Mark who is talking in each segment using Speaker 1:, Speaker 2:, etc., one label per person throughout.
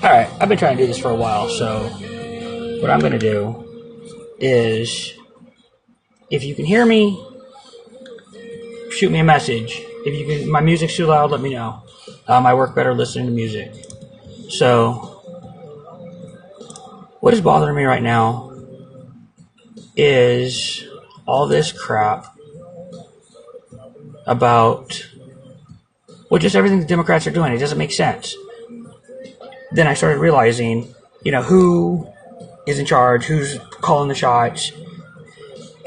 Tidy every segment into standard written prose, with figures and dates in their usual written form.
Speaker 1: Alright, I've been trying to do this for a while, so what I'm going to do is, if you can hear me, shoot me a message. If you can, my music's too loud, let me know. I work better listening to music. So, what is bothering me right now is all this crap about, well, just everything the Democrats are doing. It doesn't make sense. Then I started realizing, who is in charge, who's calling the shots,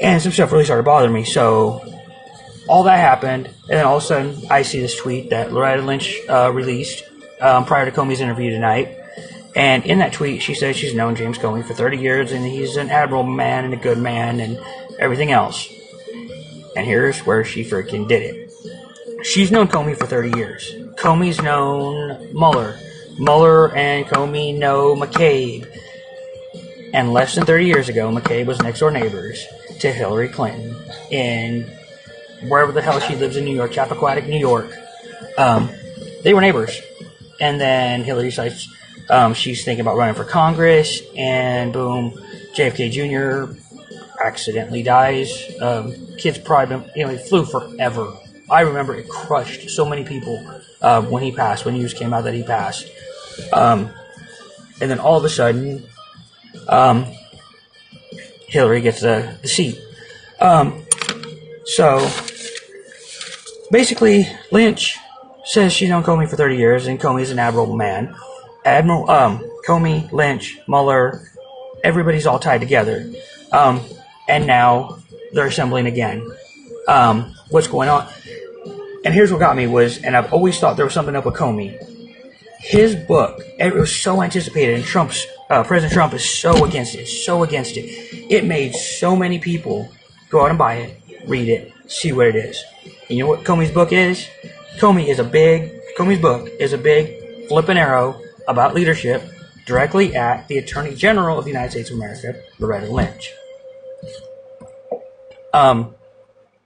Speaker 1: and some stuff really started bothering me. So all that happened, and then all of a sudden I see this tweet that Loretta Lynch released prior to Comey's interview tonight. And in that tweet, she says she's known James Comey for 30 years, and he's an admirable man and a good man and everything else. And here's where she freaking did it. She's known Comey for 30 years. Comey's known Mueller. Mueller and Comey know McCabe. And less than 30 years ago, McCabe was next door neighbors to Hillary Clinton in wherever the hell she lives in New York, Chappaquiddick, New York. They were neighbors. And then Hillary decides she's thinking about running for Congress, and boom, JFK Jr. accidentally dies. Kid's probably been, he flew forever. I remember it crushed so many people when he passed, when news came out that he passed. And then all of a sudden, Hillary gets the seat. So, basically, Lynch says she's known Comey for 30 years, and Comey's an admirable man. Comey, Lynch, Mueller, everybody's all tied together. And now they're assembling again. What's going on? And here's what got me was, and I've always thought there was something up with Comey. His book, it was so anticipated, and President Trump is so against it, It made so many people go out and buy it, read it, see what it is. And you know what Comey's book is? Comey's book is a big flippin' arrow about leadership directly at the Attorney General of the United States of America, Loretta Lynch.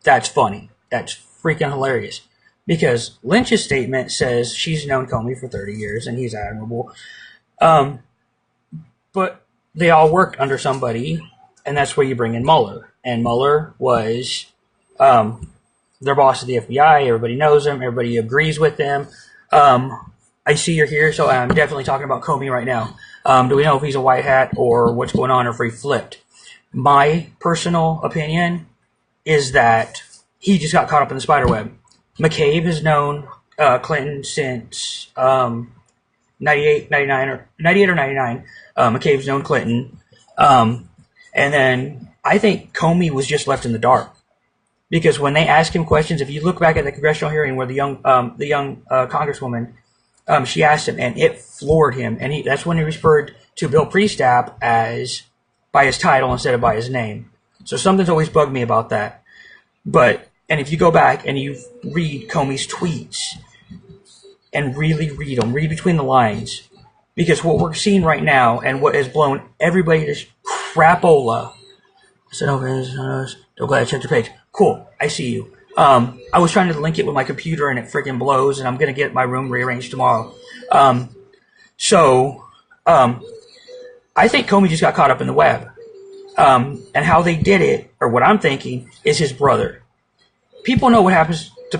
Speaker 1: That's funny. That's freaking hilarious. Because Lynch's statement says she's known Comey for 30 years and he's admirable. But they all worked under somebody, and that's where you bring in Mueller. And Mueller was their boss at the FBI. Everybody knows him. Everybody agrees with him. I see you're here, so I'm definitely talking about Comey right now. Do we know if he's a white hat or what's going on, or if he flipped? My personal opinion is that he just got caught up in the spider web. McCabe has known Clinton since 98 or 99. McCabe's known Clinton. And then I think Comey was just left in the dark. Because when they asked him questions, if you look back at the congressional hearing where the young congresswoman, she asked him, and it floored him. And that's when he referred to Bill Priestap as by his title instead of by his name. So something's always bugged me about that. And if you go back and you read Comey's tweets and really read them, read between the lines, because what we're seeing right now and what has blown everybody to crapola. I said, don't glad I checked your page. Cool, I see you. I was trying to link it with my computer and it freaking blows, and I'm going to get my room rearranged tomorrow. I think Comey just got caught up in the web. And how they did it, or what I'm thinking, is his brother. People know what happens to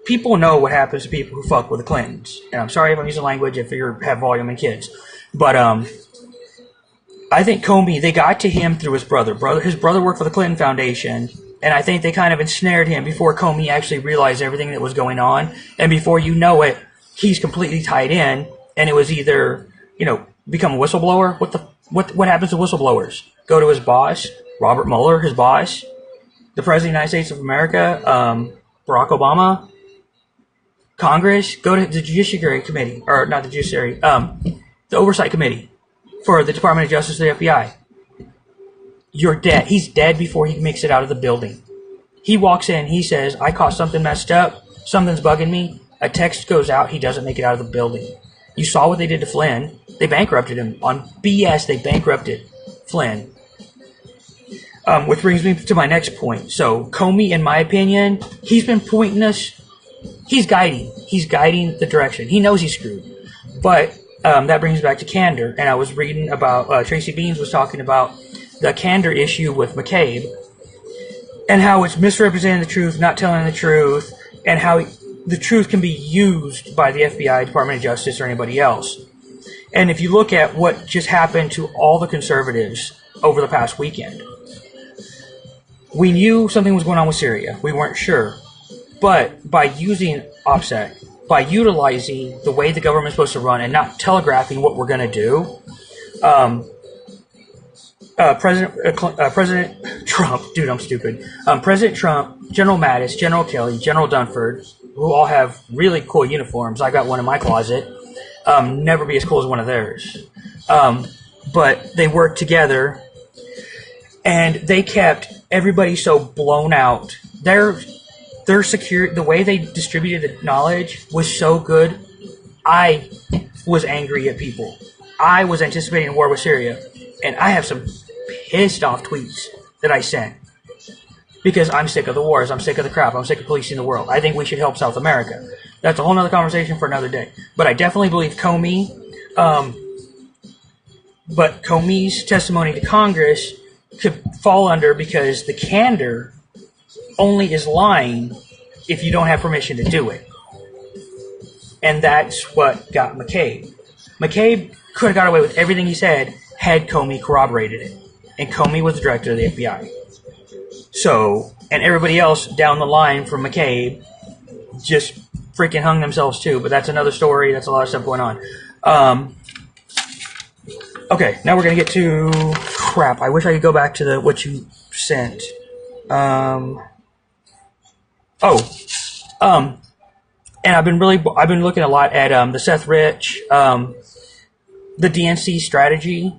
Speaker 1: people who fuck with the Clintons. And I'm sorry if I'm using language if you have volume and kids. But I think Comey, they got to him through his brother. His brother worked for the Clinton Foundation, and I think they kind of ensnared him before Comey actually realized everything that was going on. And before you know it, he's completely tied in, and it was either, become a whistleblower. What happens to whistleblowers? Go to his boss, Robert Mueller, his boss, the President of the United States of America, Barack Obama, Congress, go to the Judiciary Committee, or not the Judiciary, the Oversight Committee for the Department of Justice, the FBI. You're dead. He's dead before he makes it out of the building. He walks in, he says, I caught something messed up, something's bugging me. A text goes out, he doesn't make it out of the building. You saw what they did to Flynn. They bankrupted him. On BS, they bankrupted Flynn. Which brings me to my next point. So, Comey, in my opinion, he's been pointing us. He's guiding the direction. He knows he's screwed. But that brings back to candor. And I was reading about Tracy Beans was talking about the candor issue with McCabe and how it's misrepresenting the truth, not telling the truth, and how the truth can be used by the FBI, Department of Justice, or anybody else. And if you look at what just happened to all the conservatives over the past weekend, we knew something was going on with Syria. We weren't sure. But by using OPSEC, by utilizing the way the government's supposed to run and not telegraphing what we're going to do, President Trump, dude, I'm stupid. President Trump, General Mattis, General Kelly, General Dunford, who all have really cool uniforms. I got one in my closet. Never be as cool as one of theirs. But they worked together, and they kept everybody so blown out. Their security, the way they distributed the knowledge was so good. I was angry at people. I was anticipating a war with Syria, and I have some pissed off tweets that I sent because I'm sick of the wars. I'm sick of the crap. I'm sick of policing the world. I think we should help South America. That's a whole nother conversation for another day. But I definitely believe Comey, but Comey's testimony to Congress could fall under, because the candor only is lying if you don't have permission to do it. And that's what got McCabe. McCabe could have got away with everything he said had Comey corroborated it. And Comey was the director of the FBI. So, and everybody else down the line from McCabe just freaking hung themselves too. But that's another story. That's a lot of stuff going on. Okay, now we're going to get to crap. I wish I could go back to what you sent. And I've been looking a lot at the Seth Rich, the DNC strategy,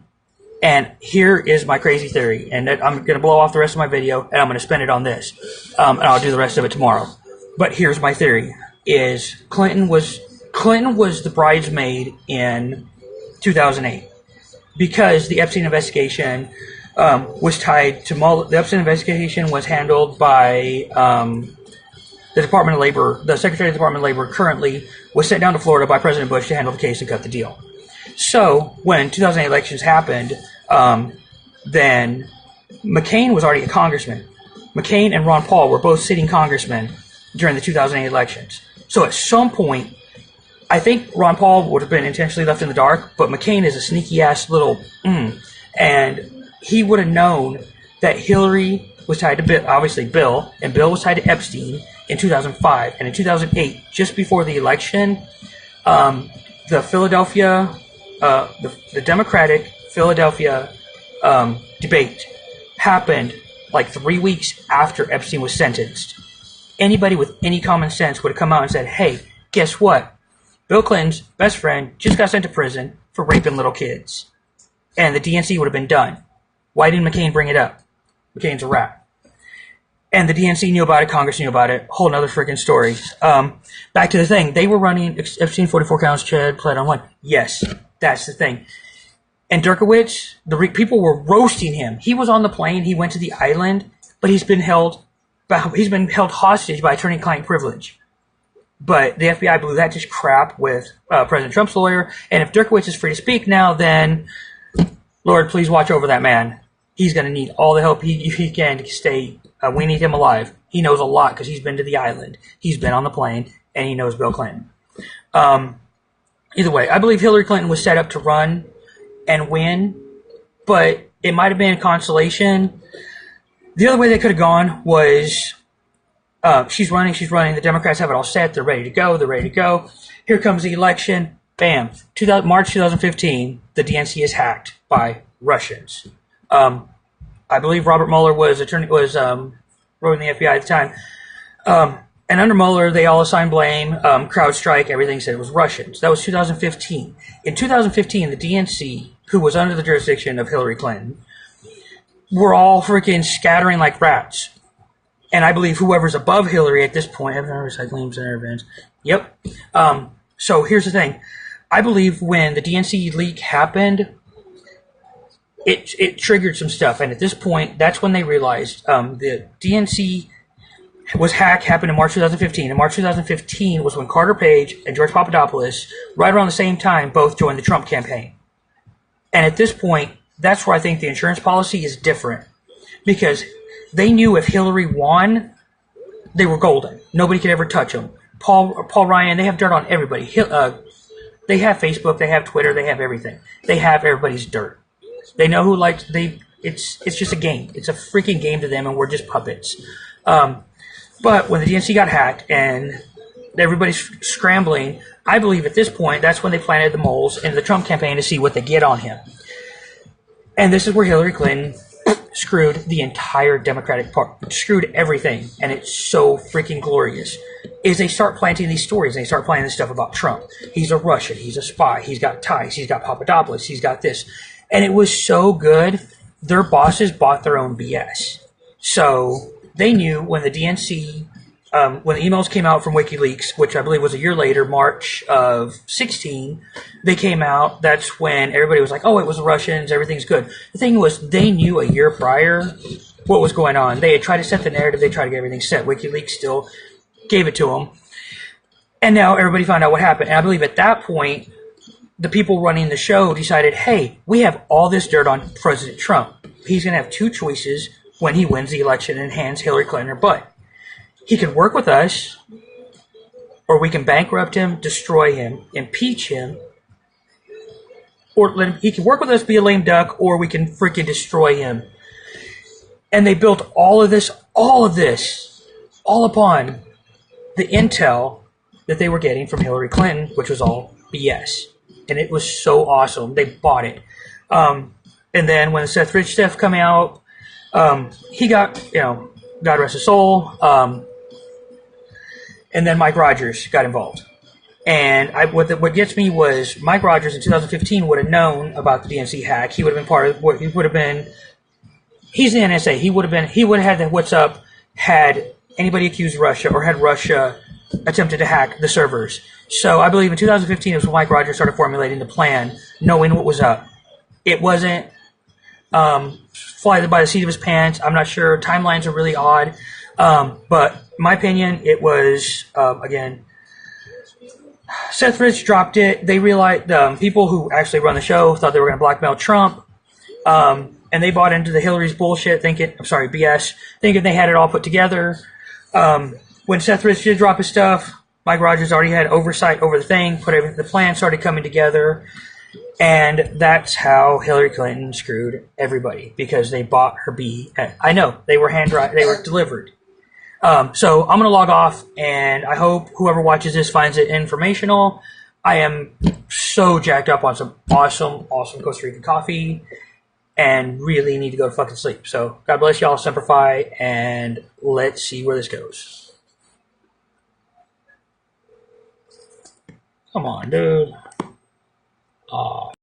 Speaker 1: and here is my crazy theory. And I'm going to blow off the rest of my video, and I'm going to spend it on this, and I'll do the rest of it tomorrow. But here's my theory: is Clinton was the bridesmaid in 2008 because the Epstein investigation was tied to Mueller. The Epstein investigation was handled by the Department of Labor. The Secretary of the Department of Labor currently was sent down to Florida by President Bush to handle the case and cut the deal. So when 2008 elections happened, then McCain was already a congressman. McCain and Ron Paul were both sitting congressmen during the 2008 elections. So at some point, I think Ron Paul would have been intentionally left in the dark, but McCain is a sneaky-ass little and he would have known that Hillary was tied to Bill, obviously Bill, and Bill was tied to Epstein in 2005. And in 2008, just before the election, the Philadelphia, the Democratic Philadelphia debate happened like 3 weeks after Epstein was sentenced. Anybody with any common sense would have come out and said, hey, guess what? Bill Clinton's best friend just got sent to prison for raping little kids. And the DNC would have been done. Why didn't McCain bring it up? McCain's a rat. And the DNC knew about it, Congress knew about it, whole nother freaking story. Back to the thing, they were running Epstein 44 counts, Chad pled on one. Yes, that's the thing. And Dershowitz, people were roasting him. He was on the plane, he went to the island, but he's been held hostage by attorney-client privilege. But the FBI blew that to crap with President Trump's lawyer. And if Dershowitz is free to speak now, then Lord, please watch over that man. He's going to need all the help he can to stay. We need him alive. He knows a lot because he's been to the island. He's been on the plane, and he knows Bill Clinton. Either way, I believe Hillary Clinton was set up to run and win, but it might have been consolation. The other way they could have gone was she's running. The Democrats have it all set. They're ready to go. Here comes the election. Bam. March 2015, the DNC is hacked by Russians. I believe Robert Mueller was running the FBI at the time. And under Mueller, they all assigned blame, CrowdStrike, everything said it was Russians. That was 2015. In 2015, the DNC, who was under the jurisdiction of Hillary Clinton, were all freaking scattering like rats. And I believe whoever's above Hillary at this point, recycling center events. Yep. So here's the thing. I believe when the DNC leak happened, it triggered some stuff. And at this point, that's when they realized the DNC was hack happened in March 2015. And March 2015 was when Carter Page and George Papadopoulos, right around the same time, both joined the Trump campaign. And at this point, that's where I think the insurance policy is different. Because they knew if Hillary won, they were golden. Nobody could ever touch them. Paul Ryan, they have dirt on everybody. They have Facebook, they have Twitter, they have everything. They have everybody's dirt. They know who likes, it's just a game. It's a freaking game to them, and we're just puppets. But when the DNC got hacked and everybody's scrambling, I believe at this point, that's when they planted the moles in the Trump campaign to see what they get on him. And this is where Hillary Clinton screwed the entire Democratic Party, screwed everything, and it's so freaking glorious, is they start planting these stories, and they start planting this stuff about Trump. He's a Russian, he's a spy, he's got ties, he's got Papadopoulos, he's got this. And it was so good, their bosses bought their own BS. So they knew when the DNC, when the emails came out from WikiLeaks, which I believe was a year later, March of 16, they came out, that's when everybody was like, oh, it was the Russians, everything's good. The thing was, they knew a year prior what was going on. They had tried to set the narrative, they tried to get everything set. WikiLeaks still gave it to them. And now everybody found out what happened. And I believe at that point, the people running the show decided, hey, we have all this dirt on President Trump. He's going to have two choices when he wins the election and hands Hillary Clinton her butt. He can work with us, or we can bankrupt him, destroy him, impeach him, or he can work with us, be a lame duck, or we can freaking destroy him. And they built all of this, all upon the intel that they were getting from Hillary Clinton, which was all BS. And it was so awesome. They bought it. And then when the Seth Rich stuff come out, he got, God rest his soul. And then Mike Rogers got involved. And what gets me was Mike Rogers in 2015 would have known about the DNC hack. He would have been part of what he would have been. He's the NSA. He would have had the what's up had anybody accused Russia or had Russia attempted to hack the servers. So I believe in 2015 is when Mike Rogers started formulating the plan, knowing what was up. It wasn't fly by the seat of his pants. I'm not sure. Timelines are really odd. But in my opinion, it was, again, Seth Rich dropped it. They realized people who actually run the show thought they were going to blackmail Trump. And they bought into the Hillary's bullshit, BS, thinking they had it all put together. When Seth Rich did drop his stuff, Mike Rogers already had oversight over the thing, the plan started coming together. And that's how Hillary Clinton screwed everybody, because they bought her BS. I know, they were delivered. So I'm going to log off, and I hope whoever watches this finds it informational. I am so jacked up on some awesome Costa Rican coffee, and really need to go to fucking sleep. So God bless y'all, Semper Fi, and let's see where this goes. Come on, dude.